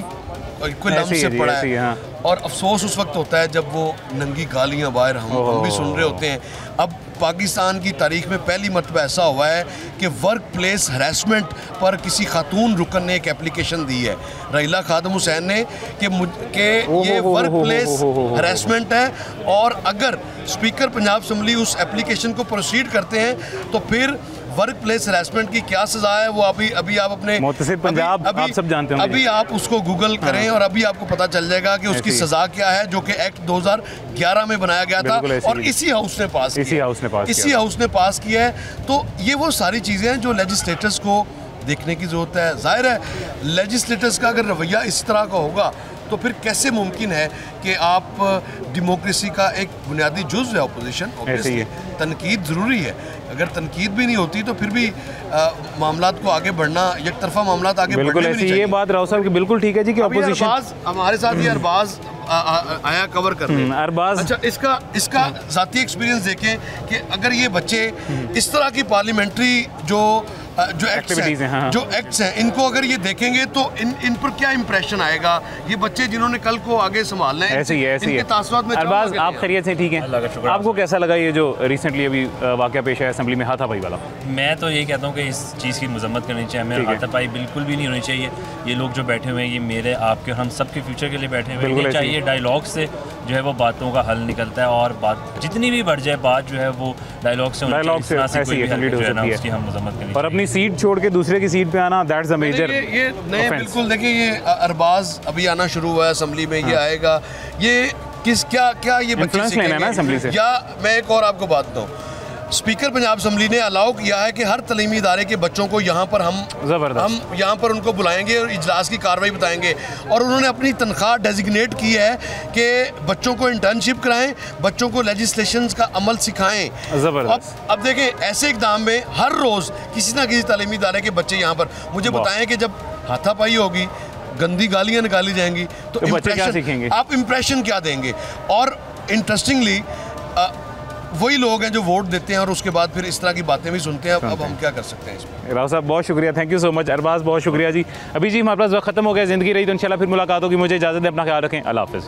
कोई लम्ब से पढ़ा है, और अफसोस उस वक्त होता है जब वो नंगी गालियाँ बाहर हम भी सुन रहे होते हैं। अब पाकिस्तान की तारीख में पहली मरतबा ऐसा हुआ है कि वर्क प्लेस हरासमेंट पर किसी खातून रुकन ने एक एप्लीकेशन दी है, रहीला खादम हुसैन ने, कि ये वर्क प्लेस हरासमेंट है, और अगर स्पीकर पंजाब असम्बली उस एप्लीकेशन को प्रोसीड करते हैं तो फिर वर्क प्लेस हरासमेंट की क्या सज़ा है वो अभी आप अपने मुतसिब पंजाब आप सब जानते होंगे, अभी आप उसको गूगल करें और अभी आपको पता चल जाएगा कि उसकी सज़ा क्या है, जो कि एक्ट 2011 में बनाया गया था और इसी हाउस ने पास किया है। तो ये वो सारी चीज़ें हैं जो लेजिस्लेटर्स को देखने की ज़रूरत है। जाहिर है लेजिस्लेटर्स का अगर रवैया इस तरह का होगा तो फिर कैसे मुमकिन है कि आप डेमोक्रेसी का एक बुनियादी जुज़्व है अपोजिशन, ऑब्वियसली तनकीद ज़रूरी है, अगर तनकीद भी नहीं होती तो फिर भी मामलात को आगे बढ़ना, एक तरफा मामलात आगे बढ़ने भी नहीं चाहिए। ये बात राव साहब की बिल्कुल ठीक है जी कि अपोजिशन हमारे साथ ये अरबाज आया कवर करने। अरबाज, अच्छा इसका ज़ाती एक्सपीरियंस देखें कि अगर ये बच्चे इस तरह की पार्लियामेंट्री जो एक्टिविटीज़ हैं, जो एक्ट्स हैं, इनको अगर ये देखेंगे तो इन पर क्या इंप्रेशन आएगा, ये बच्चे जिन्होंने कल को आगे संभालना है। ऐसे ही है तासुरात में। अरबाज, आप खैरियत से ठीक हैं? आपको कैसा लगा ये जो रिसेंटली अभी वाक़या पेश आया असेंबली में हाथापाई वाला? मैं तो ये कहता हूँ कि इस चीज़ की मजम्मत करनी चाहिए, हमें हाथापाई बिल्कुल भी नहीं होनी चाहिए। ये लोग जो बैठे हुए हैं ये मेरे आपके और हम सब के फ्यूचर के लिए बैठे हुए हैं, चाहिए डायलॉग से जो है वो बातों का हल निकलता है, और बात जितनी भी बढ़ जाए बात जो है वो डायलॉग से उसकी हम मजम्मत करें। और अपनी सीट छोड़ के दूसरे की सीट पे आना, दैट्स अ मेजर। ये नए बिल्कुल देखिए, ये अरबाज अभी आना शुरू हुआ है असेंबली में, ये आएगा, ये क्या ये बच्चे सीखेंगे? या मैं एक और आपको बात बताऊं, स्पीकर पंजाब असम्बली ने अलाउ किया है कि हर तलीमी इदारे के बच्चों को यहाँ पर हम यहाँ पर उनको बुलाएंगे और इजलास की कार्रवाई बताएंगे, और उन्होंने अपनी तनख्वाह डेजिग्नेट की है कि बच्चों को इंटर्नशिप कराएं, बच्चों को लेजिस्लेशंस का अमल सिखाएं। अब देखें, ऐसे इक़दाम में हर रोज़ किसी ना किसी तलीमी इदारे के बच्चे यहाँ पर मुझे बताएं कि जब हाथापाई होगी, गंदी गालियाँ निकाली जाएंगी, तो बच्चे क्या सीखेंगे? आप इम्प्रेशन क्या देंगे? और इंटरेस्टिंगली वही लोग हैं जो वोट देते हैं और उसके बाद फिर इस तरह की बातें भी सुनते हैं। अब हम क्या कर सकते हैं इसमें। राव साहब बहुत शुक्रिया, thank you so much. Arbaaz बहुत शुक्रिया जी। अभी जी हमारे पास वक्त खत्म हो गया, ज़िंदगी रही तो इंशाल्लाह फिर मुलाकात होगी। मुझे इजाज़त दें, अपना ख्याल रखें, अल्लाह हाफ़िज़।